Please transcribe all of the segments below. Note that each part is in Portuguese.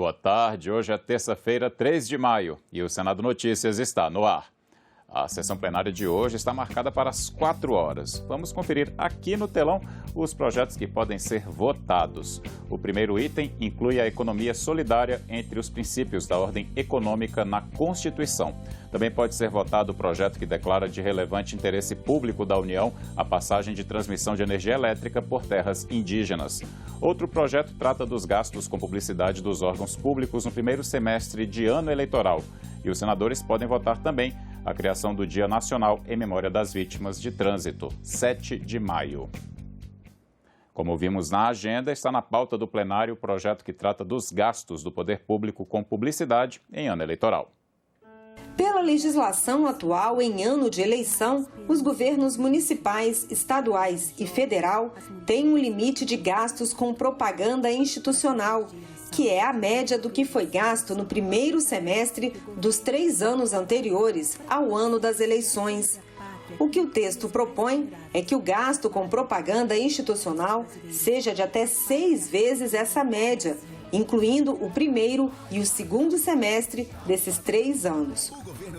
Boa tarde, hoje é terça-feira, 3 de maio e o Senado Notícias está no ar. A sessão plenária de hoje está marcada para as 4 horas. Vamos conferir aqui no telão os projetos que podem ser votados. O primeiro item inclui a economia solidária entre os princípios da ordem econômica na Constituição. Também pode ser votado o projeto que declara de relevante interesse público da União a passagem de transmissão de energia elétrica por terras indígenas. Outro projeto trata dos gastos com publicidade dos órgãos públicos no primeiro semestre de ano eleitoral. E os senadores podem votar também a criação do Dia Nacional em Memória das Vítimas de Trânsito, 7 de maio. Como vimos na agenda, está na pauta do plenário o projeto que trata dos gastos do poder público com publicidade em ano eleitoral. Pela legislação atual, em ano de eleição, os governos municipais, estaduais e federal têm um limite de gastos com propaganda institucional, que é a média do que foi gasto no primeiro semestre dos 3 anos anteriores ao ano das eleições. O que o texto propõe é que o gasto com propaganda institucional seja de até 6 vezes essa média, incluindo o primeiro e o segundo semestre desses 3 anos.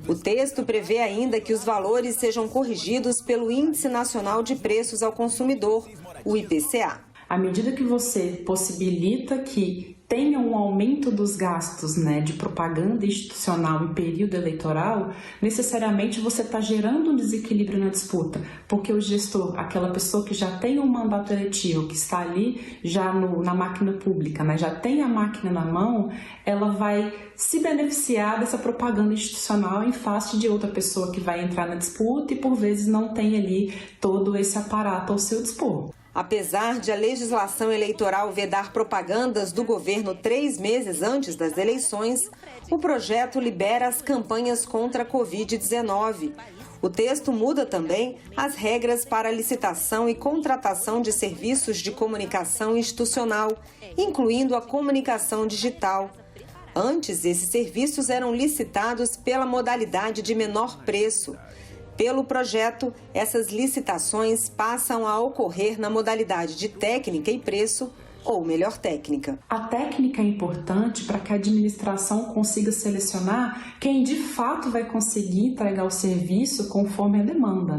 O texto prevê ainda que os valores sejam corrigidos pelo Índice Nacional de Preços ao Consumidor, o IPCA. À medida que você possibilita que tenha um aumento dos gastos, de propaganda institucional em período eleitoral, necessariamente você está gerando um desequilíbrio na disputa, porque o gestor, aquela pessoa que já tem um mandato eletivo, que está ali já na máquina pública, já tem a máquina na mão, ela vai se beneficiar dessa propaganda institucional em face de outra pessoa que vai entrar na disputa e por vezes não tem ali todo esse aparato ao seu dispor. Apesar de a legislação eleitoral vedar propagandas do governo 3 meses antes das eleições, o projeto libera as campanhas contra a Covid-19. O texto muda também as regras para a licitação e contratação de serviços de comunicação institucional, incluindo a comunicação digital. Antes, esses serviços eram licitados pela modalidade de menor preço. Pelo projeto, essas licitações passam a ocorrer na modalidade de técnica e preço, ou melhor técnica. A técnica é importante para que a administração consiga selecionar quem de fato vai conseguir entregar o serviço conforme a demanda,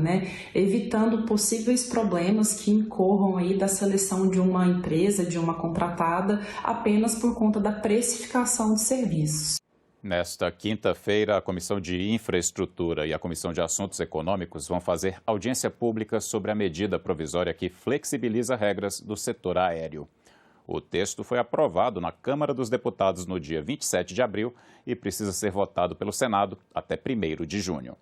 evitando possíveis problemas que incorram aí da seleção de uma empresa, de uma contratada, apenas por conta da precificação de serviços. Nesta quinta-feira, a Comissão de Infraestrutura e a Comissão de Assuntos Econômicos vão fazer audiência pública sobre a medida provisória que flexibiliza regras do setor aéreo. O texto foi aprovado na Câmara dos Deputados no dia 27 de abril e precisa ser votado pelo Senado até 1º de junho.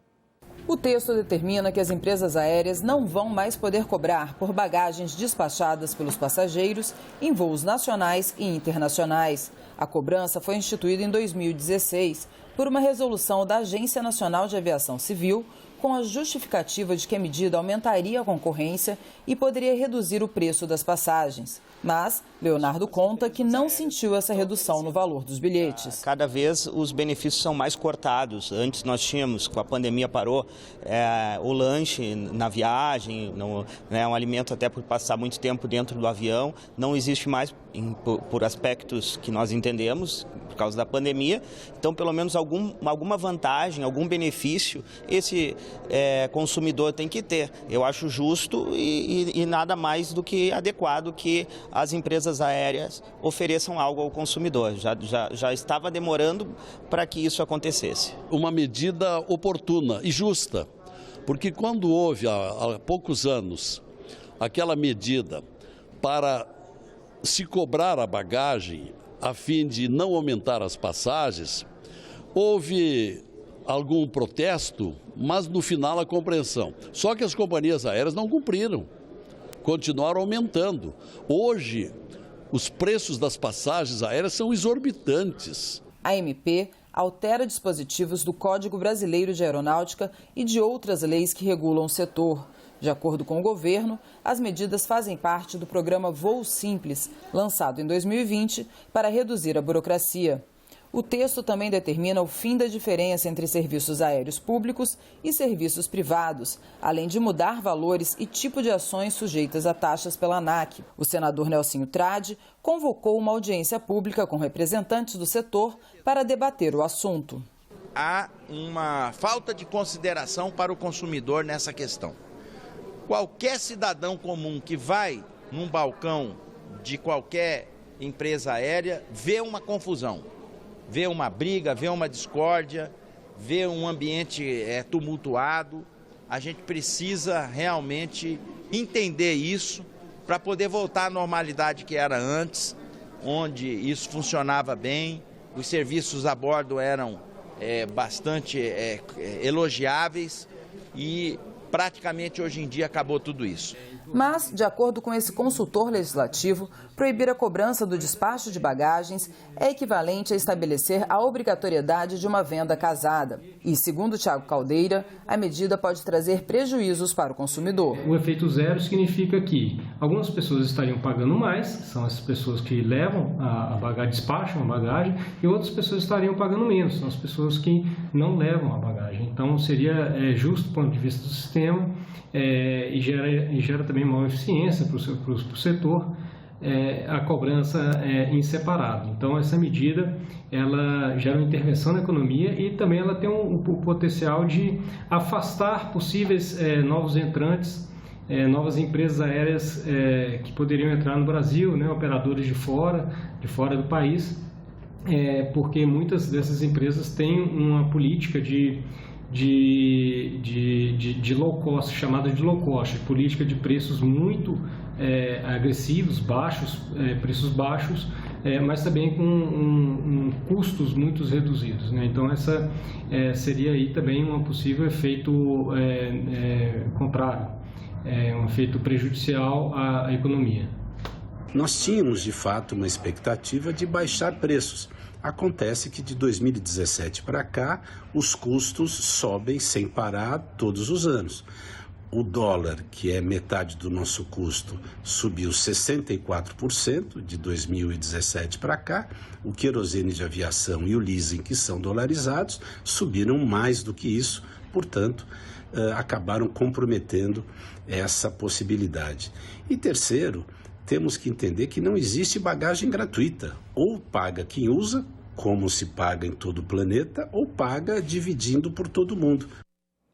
O texto determina que as empresas aéreas não vão mais poder cobrar por bagagens despachadas pelos passageiros em voos nacionais e internacionais. A cobrança foi instituída em 2016 por uma resolução da Agência Nacional de Aviação Civil, com a justificativa de que a medida aumentaria a concorrência e poderia reduzir o preço das passagens. Mas Leonardo conta que não sentiu essa redução no valor dos bilhetes. Cada vez os benefícios são mais cortados. Antes nós tínhamos, com a pandemia parou, o lanche na viagem, um alimento até por passar muito tempo dentro do avião. Não existe mais por aspectos que nós entendemos, por causa da pandemia. Então, pelo menos alguma vantagem, algum benefício, esse consumidor tem que ter. Eu acho justo e nada mais do que adequado que as empresas aéreas ofereçam algo ao consumidor. Já estava demorando para que isso acontecesse. Uma medida oportuna e justa, porque quando houve há poucos anos aquela medida para se cobrar a bagagem a fim de não aumentar as passagens, houve algum protesto, mas no final a compreensão. Só que as companhias aéreas não cumpriram, continuaram aumentando. Hoje, os preços das passagens aéreas são exorbitantes. A MP altera dispositivos do Código Brasileiro de Aeronáutica e de outras leis que regulam o setor. De acordo com o governo, as medidas fazem parte do programa Voo Simples, lançado em 2020, para reduzir a burocracia. O texto também determina o fim da diferença entre serviços aéreos públicos e serviços privados, além de mudar valores e tipo de ações sujeitas a taxas pela ANAC. O senador Nelsinho Trade convocou uma audiência pública com representantes do setor para debater o assunto. Há uma falta de consideração para o consumidor nessa questão. Qualquer cidadão comum que vai num balcão de qualquer empresa aérea vê uma confusão, vê uma briga, vê uma discórdia, vê um ambiente tumultuado. A gente precisa realmente entender isso para poder voltar à normalidade que era antes, onde isso funcionava bem, os serviços a bordo eram bastante elogiáveis e praticamente hoje em dia acabou tudo isso. Mas, de acordo com esse consultor legislativo, proibir a cobrança do despacho de bagagens é equivalente a estabelecer a obrigatoriedade de uma venda casada. E, segundo Thiago Caldeira, a medida pode trazer prejuízos para o consumidor. O efeito zero significa que algumas pessoas estariam pagando mais, são essas pessoas que levam a bagagem, despacham a bagagem, e outras pessoas estariam pagando menos, são as pessoas que não levam a bagagem. Então, seria justo do ponto de vista do sistema e gera também maior eficiência para o setor a cobrança em separado. Então, essa medida ela gera uma intervenção na economia e também ela tem o potencial de afastar possíveis novos entrantes, novas empresas aéreas que poderiam entrar no Brasil, né, operadores de fora do país, porque muitas dessas empresas têm uma política de low cost, chamada de low cost, política de preços muito agressivos, baixos, preços baixos, mas também com custos muito reduzidos, né? Então essa seria aí também um possível efeito contrário, um efeito prejudicial à economia. Nós tínhamos de fato uma expectativa de baixar preços. Acontece que de 2017 para cá, os custos sobem sem parar todos os anos. O dólar, que é metade do nosso custo, subiu 64% de 2017 para cá. O querosene de aviação e o leasing, que são dolarizados, subiram mais do que isso. Portanto, acabaram comprometendo essa possibilidade. E terceiro, temos que entender que não existe bagagem gratuita. Ou paga quem usa, como se paga em todo o planeta, ou paga dividindo por todo mundo.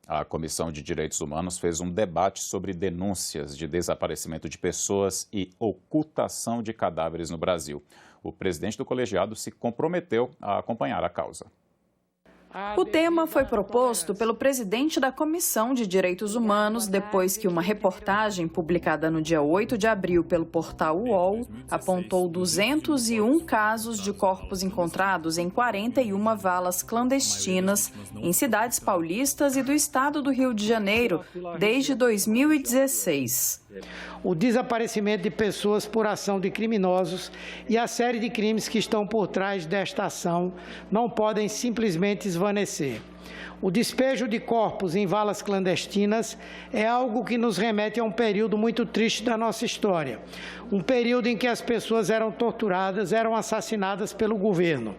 A Comissão de Direitos Humanos fez um debate sobre denúncias de desaparecimento de pessoas e ocultação de cadáveres no Brasil. O presidente do colegiado se comprometeu a acompanhar a causa. O tema foi proposto pelo presidente da Comissão de Direitos Humanos depois que uma reportagem publicada no dia 8 de abril pelo portal UOL apontou 201 casos de corpos encontrados em 41 valas clandestinas em cidades paulistas e do estado do Rio de Janeiro desde 2016. O desaparecimento de pessoas por ação de criminosos e a série de crimes que estão por trás desta ação não podem simplesmente esvanecer. O despejo de corpos em valas clandestinas é algo que nos remete a um período muito triste da nossa história. Um período em que as pessoas eram torturadas, eram assassinadas pelo governo.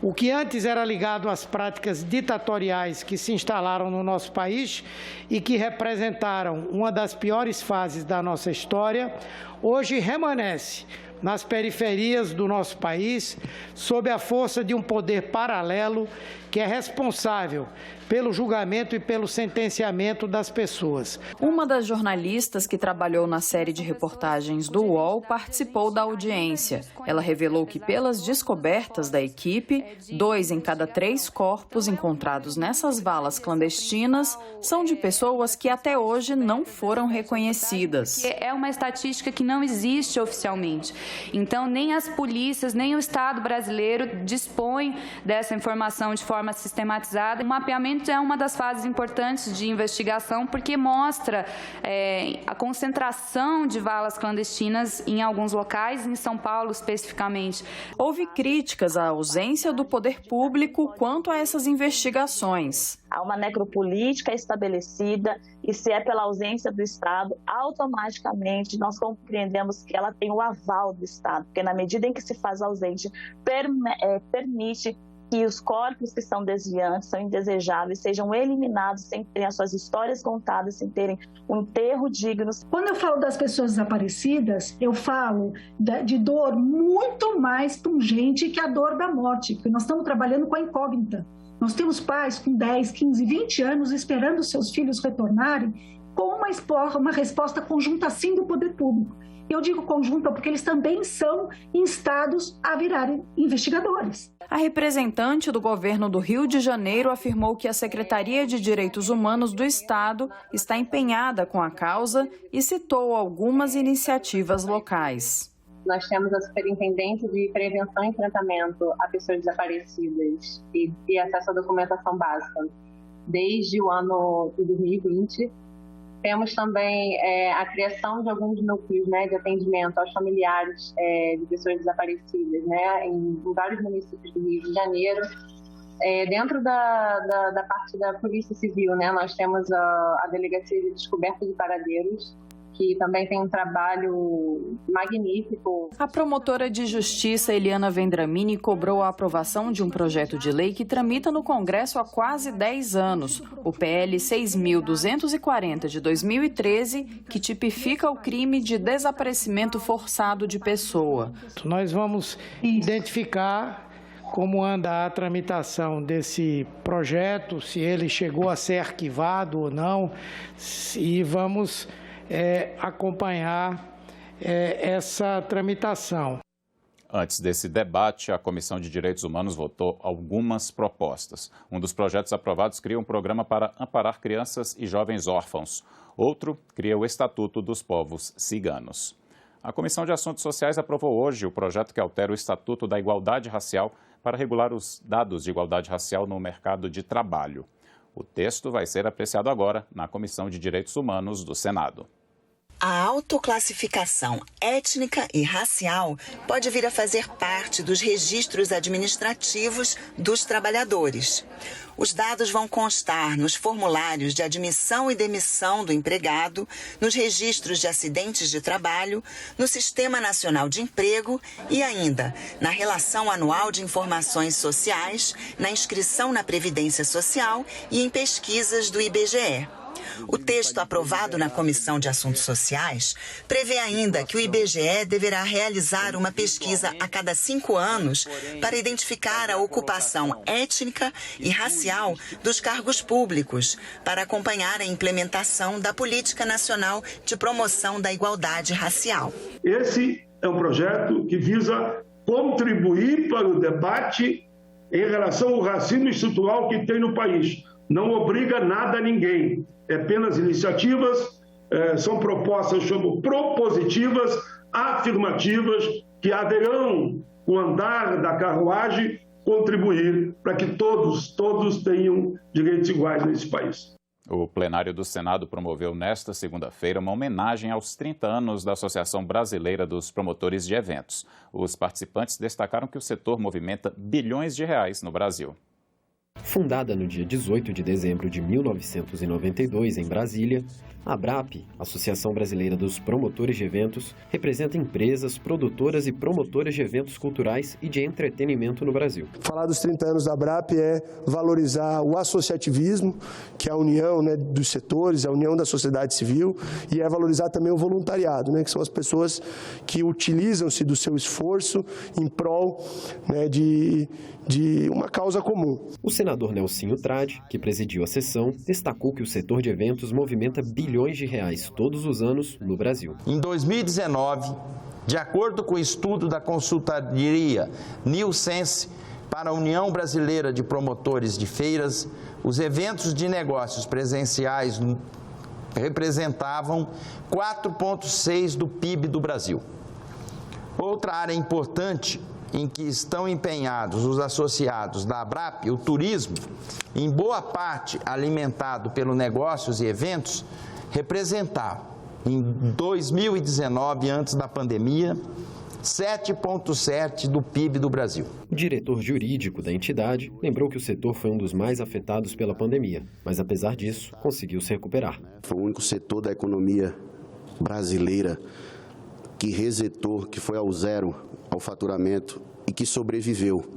O que antes era ligado às práticas ditatoriais que se instalaram no nosso país e que representaram uma das piores fases da nossa história, hoje remanesce nas periferias do nosso país, sob a força de um poder paralelo que é responsável pelo julgamento e pelo sentenciamento das pessoas. Uma das jornalistas que trabalhou na série de reportagens do UOL participou da audiência. Ela revelou que, pelas descobertas da equipe, 2 em cada 3 corpos encontrados nessas valas clandestinas são de pessoas que até hoje não foram reconhecidas. É uma estatística que não existe oficialmente. Então, nem as polícias, nem o Estado brasileiro dispõem dessa informação de forma sistematizada. O mapeamento é uma das fases importantes de investigação porque mostra a concentração de valas clandestinas em alguns locais, em São Paulo especificamente. Houve críticas à ausência do poder público quanto a essas investigações. Há uma necropolítica estabelecida e se é pela ausência do Estado, automaticamente nós compreendemos que ela tem o aval do Estado, porque na medida em que se faz ausente, permite que os corpos que são desviantes, são indesejáveis, sejam eliminados sem terem as suas histórias contadas, sem terem um enterro digno. Quando eu falo das pessoas desaparecidas, eu falo de dor muito mais pungente que a dor da morte, porque nós estamos trabalhando com a incógnita. Nós temos pais com 10, 15, 20 anos esperando seus filhos retornarem com uma resposta conjunta, sim, do poder público. Eu digo conjunta porque eles também são instados a virarem investigadores. A representante do governo do Rio de Janeiro afirmou que a Secretaria de Direitos Humanos do Estado está empenhada com a causa e citou algumas iniciativas locais. Nós temos a Superintendente de Prevenção e Enfrentamento a Pessoas Desaparecidas e acesso à documentação básica desde o ano de 2020. Temos também a criação de alguns núcleos, né, de atendimento aos familiares de pessoas desaparecidas, né, em vários municípios do Rio de Janeiro. Dentro da parte da Polícia Civil, né, nós temos a Delegacia de Descoberta de Paradeiros, que também tem um trabalho magnífico. A promotora de Justiça, Eliana Vendramini, cobrou a aprovação de um projeto de lei que tramita no Congresso há quase 10 anos, o PL 6.240 de 2013, que tipifica o crime de desaparecimento forçado de pessoa. Nós vamos identificar como anda a tramitação desse projeto, se ele chegou a ser arquivado ou não, e vamos acompanhar essa tramitação. Antes desse debate, a Comissão de Direitos Humanos votou algumas propostas. Um dos projetos aprovados cria um programa para amparar crianças e jovens órfãos. Outro cria o Estatuto dos Povos Ciganos. A Comissão de Assuntos Sociais aprovou hoje o projeto que altera o Estatuto da Igualdade Racial para regular os dados de igualdade racial no mercado de trabalho. O texto vai ser apreciado agora na Comissão de Direitos Humanos do Senado. A autoclassificação étnica e racial pode vir a fazer parte dos registros administrativos dos trabalhadores. Os dados vão constar nos formulários de admissão e demissão do empregado, nos registros de acidentes de trabalho, no Sistema Nacional de Emprego e ainda na Relação Anual de Informações Sociais, na inscrição na Previdência Social e em pesquisas do IBGE. O texto aprovado na Comissão de Assuntos Sociais prevê ainda que o IBGE deverá realizar uma pesquisa a cada 5 anos para identificar a ocupação étnica e racial dos cargos públicos, para acompanhar a implementação da Política Nacional de Promoção da Igualdade Racial. Esse é um projeto que visa contribuir para o debate em relação ao racismo estrutural que tem no país. Não obriga nada a ninguém. É apenas iniciativas, são propostas, chamo propositivas, afirmativas, que haverão, com o andar da carruagem, contribuir para que todos tenham direitos iguais nesse país. O plenário do Senado promoveu nesta segunda-feira uma homenagem aos 30 anos da Associação Brasileira dos Promotores de Eventos. Os participantes destacaram que o setor movimenta bilhões de reais no Brasil. Fundada no dia 18 de dezembro de 1992 em Brasília, a ABRAP, Associação Brasileira dos Promotores de Eventos, representa empresas, produtoras e promotoras de eventos culturais e de entretenimento no Brasil. Falar dos 30 anos da ABRAP é valorizar o associativismo, que é a união, né, dos setores, a união da sociedade civil, e é valorizar também o voluntariado, né, que são as pessoas que utilizam-se do seu esforço em prol, né, de uma causa comum. O senador Nelsinho Trade, que presidiu a sessão, destacou que o setor de eventos movimenta bilhões de reais todos os anos no Brasil. Em 2019, de acordo com o estudo da consultoria Nilsense para a União Brasileira de Promotores de Feiras, os eventos de negócios presenciais representavam 4,6% do PIB do Brasil. Outra área importante em que estão empenhados os associados da ABRAP, o turismo, em boa parte alimentado pelo negócios e eventos, representava, em 2019, antes da pandemia, 7,7% do PIB do Brasil. O diretor jurídico da entidade lembrou que o setor foi um dos mais afetados pela pandemia, mas apesar disso, conseguiu se recuperar. Foi o único setor da economia brasileira que resetou, que foi ao zero ao faturamento e que sobreviveu.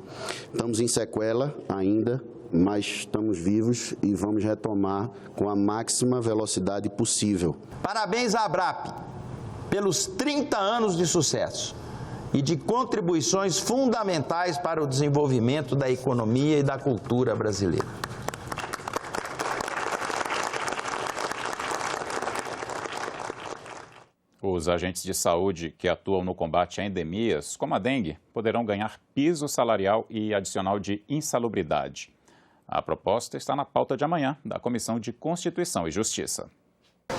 Estamos em sequela ainda, mas estamos vivos e vamos retomar com a máxima velocidade possível. Parabéns à ABRAP pelos 30 anos de sucesso e de contribuições fundamentais para o desenvolvimento da economia e da cultura brasileira. Os agentes de saúde que atuam no combate a endemias, como a dengue, poderão ganhar piso salarial e adicional de insalubridade. A proposta está na pauta de amanhã da Comissão de Constituição e Justiça.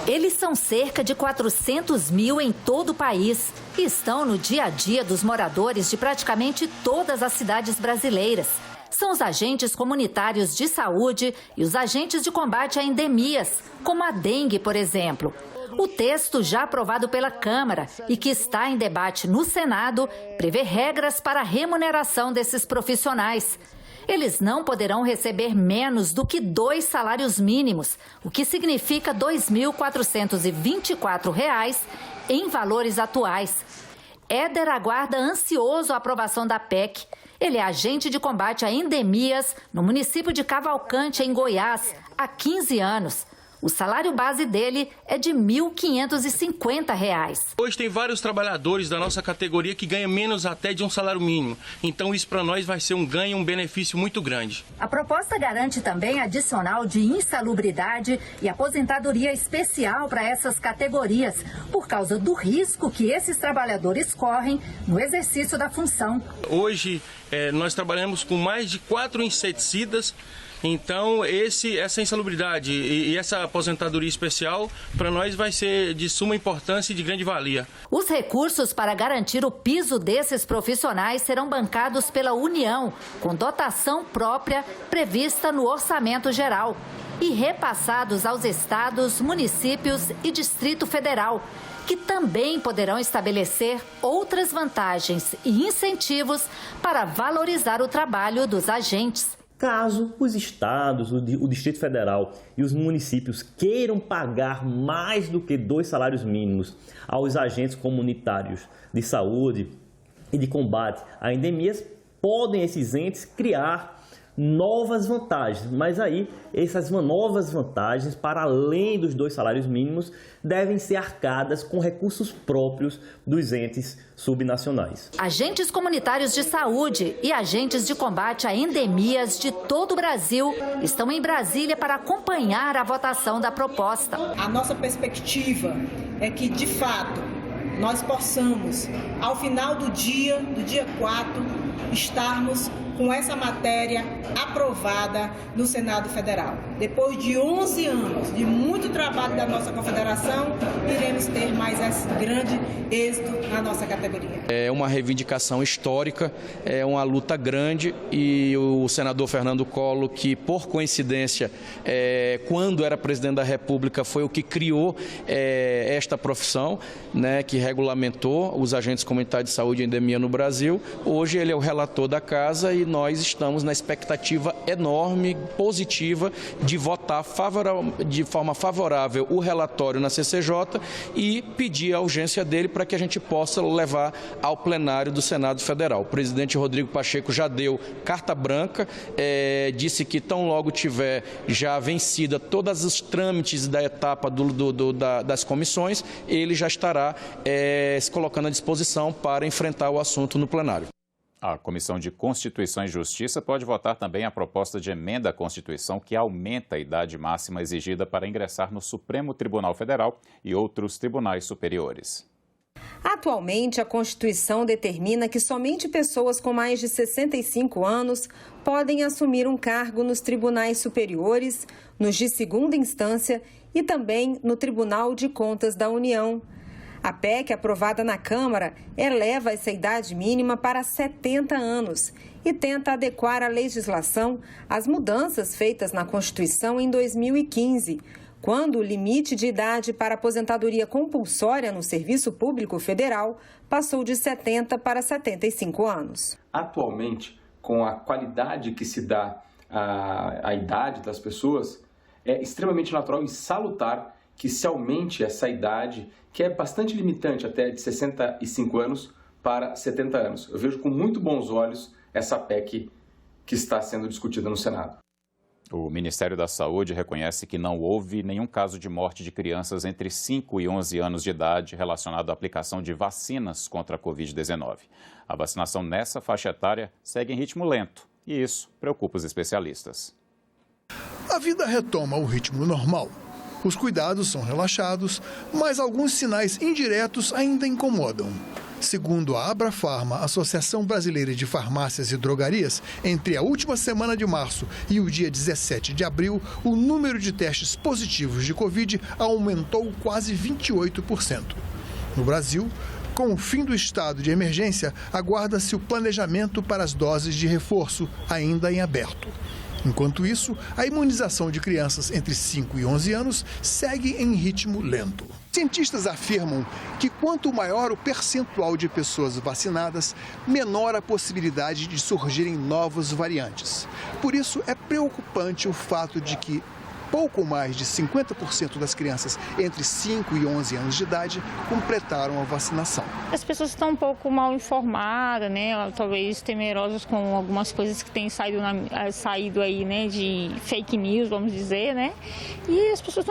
Eles são cerca de 400 mil em todo o país e estão no dia a dia dos moradores de praticamente todas as cidades brasileiras. São os agentes comunitários de saúde e os agentes de combate a endemias, como a dengue, por exemplo. O texto já aprovado pela Câmara e que está em debate no Senado prevê regras para a remuneração desses profissionais. Eles não poderão receber menos do que 2 salários mínimos, o que significa R$ 2.424 em valores atuais. Éder aguarda ansioso a aprovação da PEC. Ele é agente de combate a endemias no município de Cavalcante, em Goiás, há 15 anos. O salário base dele é de R$ 1.550. Hoje tem vários trabalhadores da nossa categoria que ganham menos até de um salário mínimo. Então isso para nós vai ser um ganho, um benefício muito grande. A proposta garante também adicional de insalubridade e aposentadoria especial para essas categorias, por causa do risco que esses trabalhadores correm no exercício da função. Hoje nós trabalhamos com mais de 4 inseticidas. Então, essa insalubridade e essa aposentadoria especial, para nós, vai ser de suma importância e de grande valia. Os recursos para garantir o piso desses profissionais serão bancados pela União, com dotação própria prevista no Orçamento Geral, e repassados aos estados, municípios e Distrito Federal, que também poderão estabelecer outras vantagens e incentivos para valorizar o trabalho dos agentes. Caso os estados, o Distrito Federal e os municípios queiram pagar mais do que 2 salários mínimos aos agentes comunitários de saúde e de combate a endemias, podem esses entes criar novas vantagens, mas aí essas novas vantagens, para além dos 2 salários mínimos, devem ser arcadas com recursos próprios dos entes subnacionais. Agentes comunitários de saúde e agentes de combate a endemias de todo o Brasil estão em Brasília para acompanhar a votação da proposta. A nossa perspectiva é que, de fato, nós possamos, ao final do dia 4, estarmos com essa matéria aprovada no Senado Federal. Depois de 11 anos de muito trabalho da nossa confederação, iremos ter mais esse grande êxito na nossa categoria. É uma reivindicação histórica, é uma luta grande, e o senador Fernando Collor, que por coincidência, quando era presidente da República, foi o que criou esta profissão, né, que regulamentou os agentes comunitários de saúde e endemia no Brasil. Hoje ele é o relator da casa e nós estamos na expectativa enorme, positiva, de votar de forma favorável o relatório na CCJ e pedir a urgência dele para que a gente possa levar ao plenário do Senado Federal. O presidente Rodrigo Pacheco já deu carta branca, disse que tão logo tiver já vencida todos os trâmites da etapa das comissões, ele já estará se colocando à disposição para enfrentar o assunto no plenário. A Comissão de Constituição e Justiça pode votar também a proposta de emenda à Constituição que aumenta a idade máxima exigida para ingressar no Supremo Tribunal Federal e outros tribunais superiores. Atualmente, a Constituição determina que somente pessoas com mais de 65 anos podem assumir um cargo nos tribunais superiores, nos de segunda instância e também no Tribunal de Contas da União. A PEC, aprovada na Câmara, eleva essa idade mínima para 70 anos e tenta adequar a legislação às mudanças feitas na Constituição em 2015, quando o limite de idade para aposentadoria compulsória no Serviço Público Federal passou de 70 para 75 anos. Atualmente, com a qualidade que se dá à idade das pessoas, é extremamente natural e salutar que se aumente essa idade, que é bastante limitante, até de 65 anos, para 70 anos. Eu vejo com muito bons olhos essa PEC que está sendo discutida no Senado. O Ministério da Saúde reconhece que não houve nenhum caso de morte de crianças entre 5 e 11 anos de idade relacionado à aplicação de vacinas contra a Covid-19. A vacinação nessa faixa etária segue em ritmo lento e isso preocupa os especialistas. A vida retoma o ritmo normal. Os cuidados são relaxados, mas alguns sinais indiretos ainda incomodam. Segundo a Abrafarma, Associação Brasileira de Farmácias e Drogarias, entre a última semana de março e o dia 17 de abril, o número de testes positivos de Covid aumentou quase 28%. No Brasil, com o fim do estado de emergência, aguarda-se o planejamento para as doses de reforço, ainda em aberto. Enquanto isso, a imunização de crianças entre 5 e 11 anos segue em ritmo lento. Cientistas afirmam que quanto maior o percentual de pessoas vacinadas, menor a possibilidade de surgirem novas variantes. Por isso, é preocupante o fato de que pouco mais de 50% das crianças entre 5 e 11 anos de idade completaram a vacinação. As pessoas estão um pouco mal informadas, né? Talvez temerosas com algumas coisas que têm saído aí, né? De fake news, vamos dizer, né? E as pessoas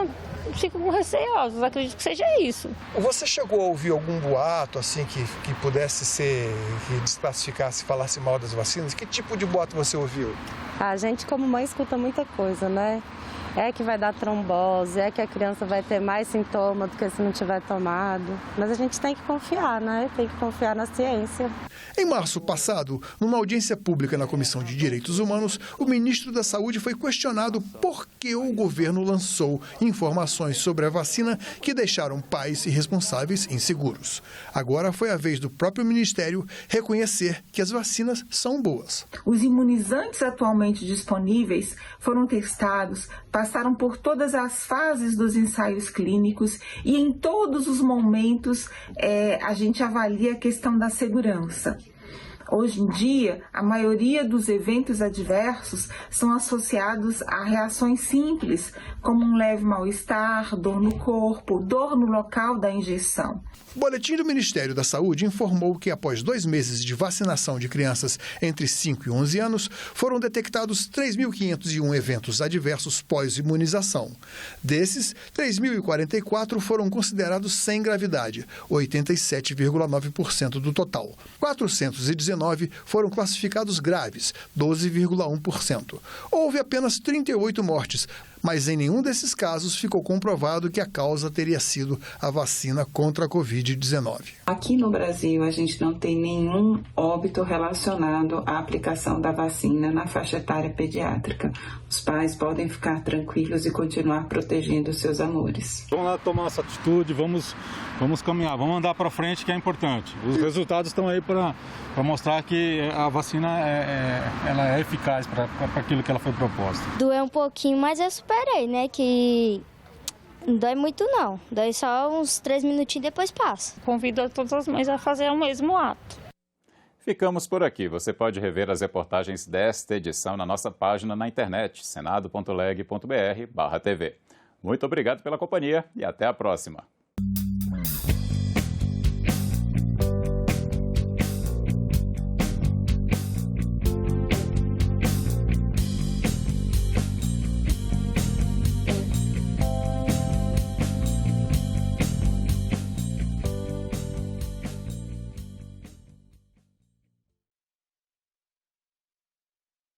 ficam receosas, acredito que seja isso. Você chegou a ouvir algum boato assim que pudesse ser, que desclassificasse, falasse mal das vacinas? Que tipo de boato você ouviu? A gente como mãe escuta muita coisa, né? É que vai dar trombose, é que a criança vai ter mais sintoma do que se não tiver tomado. Mas a gente tem que confiar, né? Tem que confiar na ciência. Em março passado, numa audiência pública na Comissão de Direitos Humanos, o ministro da Saúde foi questionado por que o governo lançou informações sobre a vacina que deixaram pais e responsáveis inseguros. Agora foi a vez do próprio ministério reconhecer que as vacinas são boas. Os imunizantes atualmente disponíveis foram testados, passaram por todas as fases dos ensaios clínicos e em todos os momentos a gente avalia a questão da segurança. Hoje em dia, a maioria dos eventos adversos são associados a reações simples, como um leve mal-estar, dor no corpo, dor no local da injeção. O boletim do Ministério da Saúde informou que após 2 meses de vacinação de crianças entre 5 e 11 anos, foram detectados 3.501 eventos adversos pós-imunização. Desses, 3.044 foram considerados sem gravidade, 87,9% do total. 419 foram classificados graves, 12,1%. Houve apenas 38 mortes, mas em nenhum desses casos ficou comprovado que a causa teria sido a vacina contra a Covid-19. Aqui no Brasil, a gente não tem nenhum óbito relacionado à aplicação da vacina na faixa etária pediátrica. Os pais podem ficar tranquilos e continuar protegendo seus amores. Vamos lá tomar essa atitude, vamos caminhar, vamos andar para frente, que é importante. Os resultados estão aí para mostrar que a vacina ela é eficaz para aquilo que ela foi proposta. Doeu um pouquinho, mas eu superei, né? Que não dói muito não, dói só uns 3 minutinhos e depois passa. Convido todas as mães a fazer o mesmo ato. Ficamos por aqui. Você pode rever as reportagens desta edição na nossa página na internet, senado.leg.br/tv. Muito obrigado pela companhia e até a próxima.